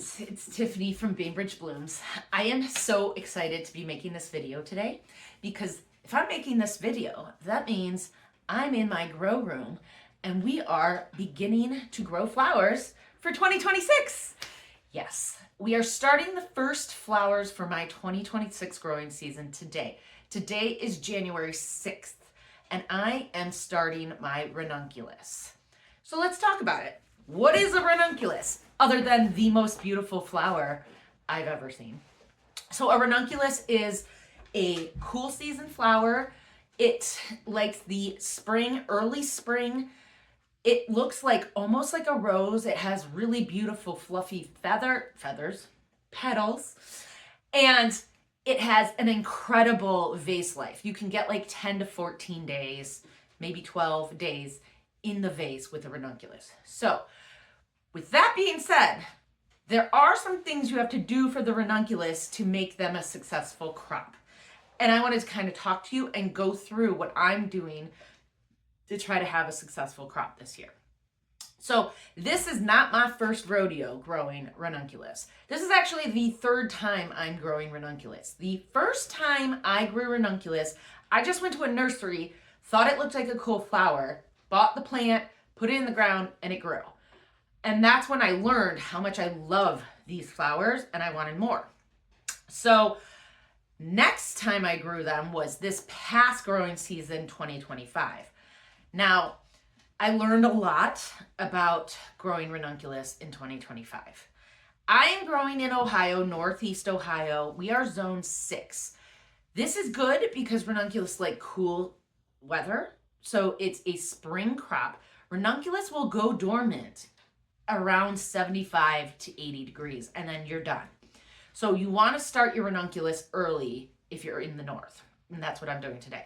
friends, it's Tiffany from Bainbridge Blooms. I am so excited to be making this video today because if I'm making this video, that means I'm in my grow room and we are beginning to grow flowers for 2026. Yes, we are starting the first flowers for my 2026 growing season today. Today is January 6th and I am starting my ranunculus. So let's talk about it. What is a ranunculus other than the most beautiful flower I've ever seen? So a ranunculus is a cool season flower. It likes the spring, early spring. It looks like almost like a rose. It has really beautiful fluffy petals, and it has an incredible vase life. You can get like 10 to 14 days, maybe 12 days in the vase with a ranunculus. So with that being said, there are some things you have to do for the ranunculus to make them a successful crop. And I wanted to kind of talk to you and go through what I'm doing to try to have a successful crop this year. So this is not my first rodeo growing ranunculus. This is actually the third time I'm growing ranunculus. The first time I grew ranunculus, I just went to a nursery, thought it looked like a cool flower, bought the plant, put it in the ground, and it grew. And that's when I learned how much I love these flowers and I wanted more. So next time I grew them was this past growing season, 2025. Now, I learned a lot about growing ranunculus in 2025. I am growing in Ohio, Northeast Ohio. We are zone 6. This is good because ranunculus like cool weather. So it's a spring crop. Ranunculus will go dormant around 75 to 80 degrees and then you're done. So you want to start your ranunculus early if you're in the north. And that's what I'm doing today.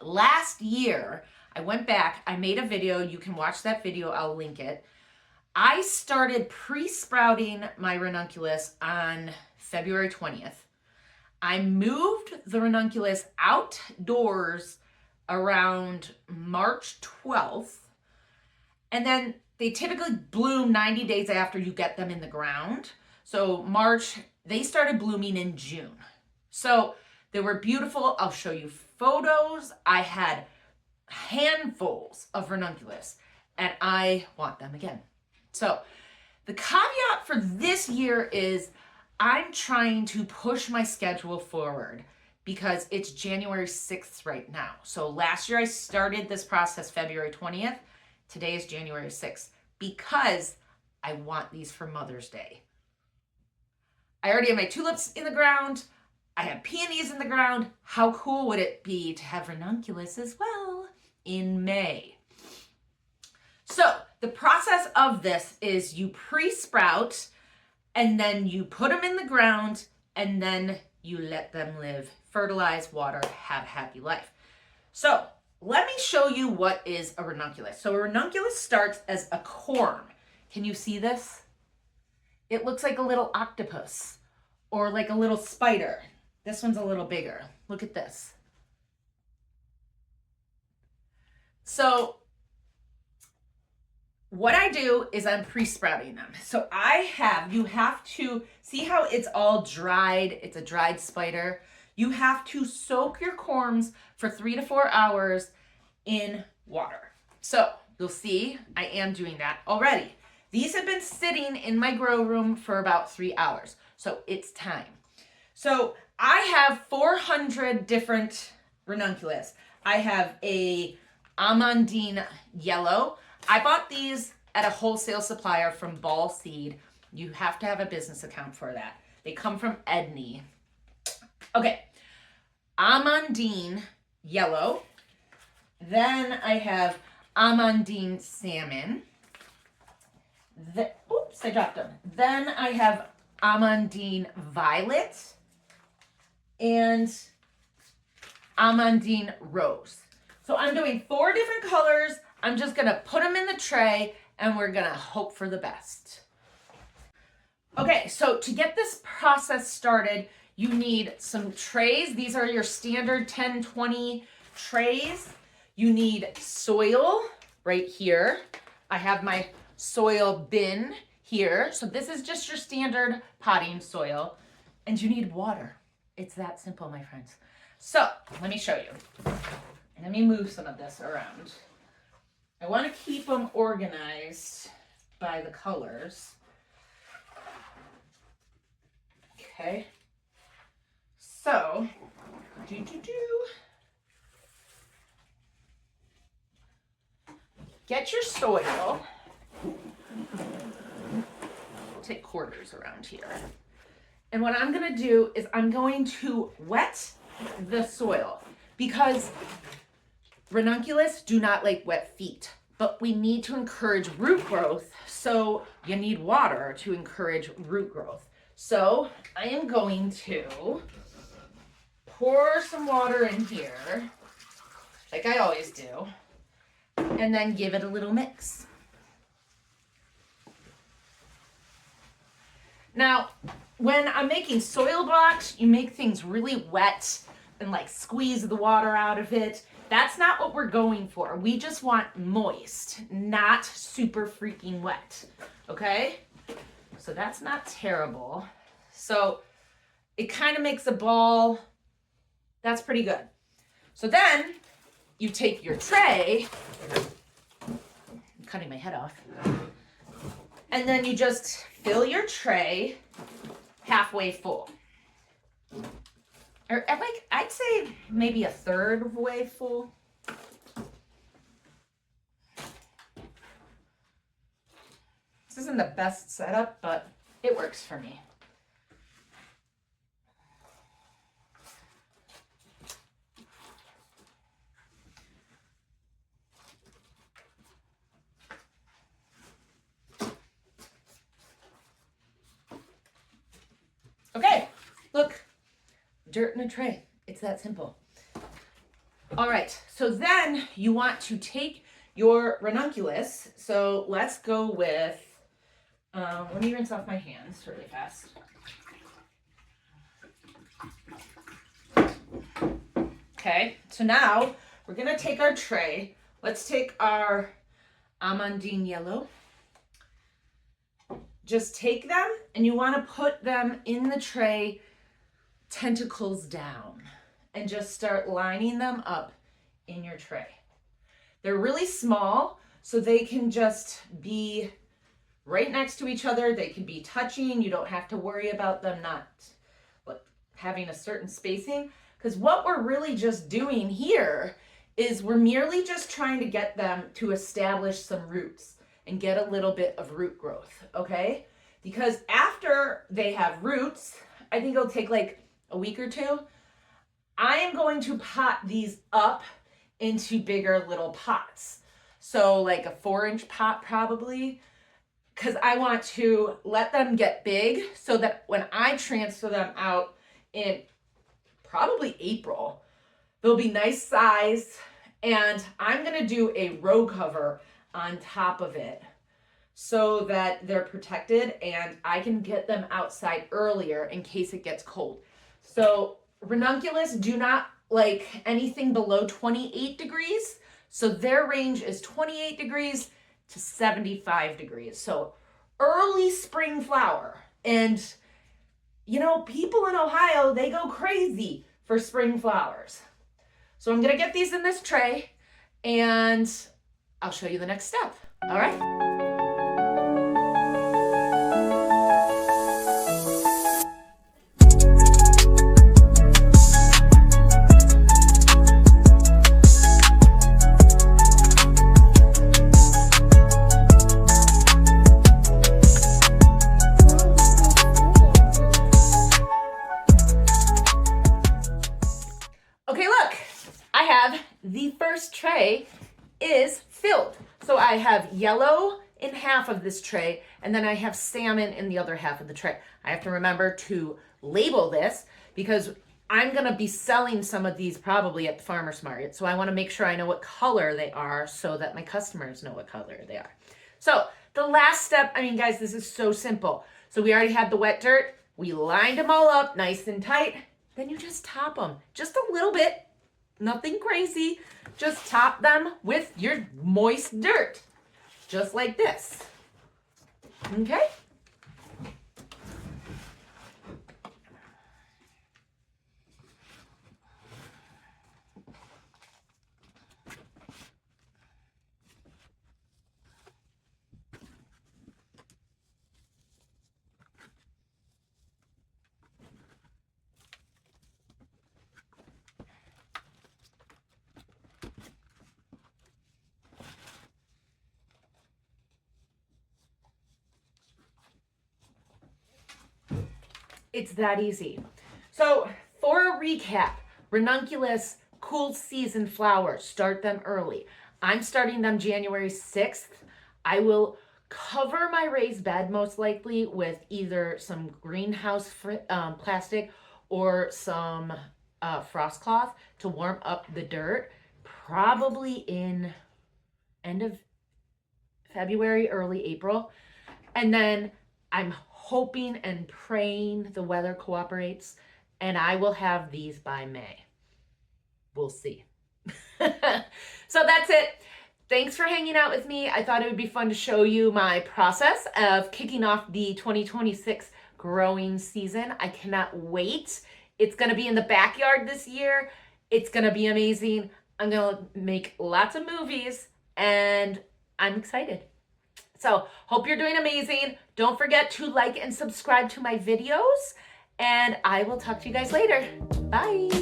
Last year, I went back, I made a video. You can watch that video, I'll link it. I started pre-sprouting my ranunculus on February 20th. I moved the ranunculus outdoors around March 12th. And then they typically bloom 90 days after you get them in the ground. So March, they started blooming in June. So they were beautiful. I'll show you photos. I had handfuls of ranunculus and I want them again. So the caveat for this year is I'm trying to push my schedule forward because it's January 6th right now. So last year I started this process February 20th. Today is January 6th because I want these for Mother's Day. I already have my tulips in the ground. I have peonies in the ground. How cool would it be to have ranunculus as well in May? So the process of this is you pre-sprout and then you put them in the ground and then you let them live, fertilize, water, have a happy life. So let me show you what is a ranunculus. So a ranunculus starts as a corm. Can you see this? It looks like a little octopus or like a little spider. This one's a little bigger. Look at this. So what I do is I'm pre-sprouting them. So you have to see how it's all dried. It's a dried spider. You have to soak your corms for 3 to 4 hours in water. So you'll see I am doing that already. These have been sitting in my grow room for about 3 hours. So it's time. So I have 400 different ranunculus. I have a Amandine yellow. I bought these at a wholesale supplier from Ball Seed. You have to have a business account for that. They come from Edney. Okay, Amandine yellow. Then I have Amandine salmon. Oops, I dropped them. Then I have Amandine violet and Amandine rose. So I'm doing 4 different colors. I'm just gonna put them in the tray and we're gonna hope for the best. Okay, so to get this process started, you need some trays. These are your standard 10-20 trays. You need soil right here. I have my soil bin here. So this is just your standard potting soil, and you need water. It's that simple, my friends. So let me show you. Let me move some of this around. I want to keep them organized by the colors. Okay. So, get your soil. Take quarters around here. And what I'm going to do is I'm going to wet the soil because ranunculus do not like wet feet, but we need to encourage root growth. So you need water to encourage root growth. So I am going to pour some water in here, like I always do, and then give it a little mix. Now, when I'm making soil blocks, you make things really wet and like squeeze the water out of it. That's not what we're going for. We just want moist, not super freaking wet, okay? So that's not terrible. So it kind of makes a ball. That's pretty good. So then you take your tray, I'm cutting my head off, and then you just fill your tray halfway full. Or like, I'd say maybe a third of the way full. This isn't the best setup, but it works for me. Okay, look, dirt in a tray. It's that simple. All right, so then you want to take your ranunculus. So let's go with, let me rinse off my hands really fast. Okay, so now we're gonna take our tray. Let's take our amandine yellow. Just take them and you want to put them in the tray, tentacles down, and just start lining them up in your tray. They're really small, so they can just be right next to each other. They can be touching. You don't have to worry about them not having a certain spacing, because what we're really just doing here is we're merely just trying to get them to establish some roots and get a little bit of root growth, okay? Because after they have roots, I think it'll take like a week or two, I am going to pot these up into bigger little pots. So like a 4-inch pot probably, because I want to let them get big so that when I transfer them out in probably April, they'll be nice size, and I'm gonna do a row cover on top of it so that they're protected and I can get them outside earlier in case it gets cold. So ranunculus do not like anything below 28 degrees. So their range is 28 degrees to 75 degrees. So early spring flower. And you know, people in Ohio, they go crazy for spring flowers. So I'm gonna get these in this tray and I'll show you the next step. All right. Okay, look, I have the first tray is filled. So I have yellow in half of this tray, and then I have salmon in the other half of the tray. I have to remember to label this because I'm gonna be selling some of these probably at the farmer's market. So I wanna make sure I know what color they are so that my customers know what color they are. So the last step, I mean, guys, this is so simple. So we already had the wet dirt. We lined them all up nice and tight. Then you just top them just a little bit, nothing crazy. Just top them with your moist dirt, just like this. Okay, It's that easy. So for a recap, Ranunculus cool season flowers, start them early. I'm starting them January 6th. I will cover my raised bed most likely with either some greenhouse plastic or some frost cloth to warm up the dirt, probably in end of February, early April. And then I'm hoping and praying the weather cooperates and I will have these by May. We'll see. So that's it. Thanks for hanging out with me. I thought it would be fun to show you my process of kicking off the 2026 growing season. I cannot wait. It's going to be in the backyard this year. It's going to be amazing. I'm going to make lots of movies and I'm excited. So hope you're doing amazing. Don't forget to like and subscribe to my videos and I will talk to you guys later. Bye.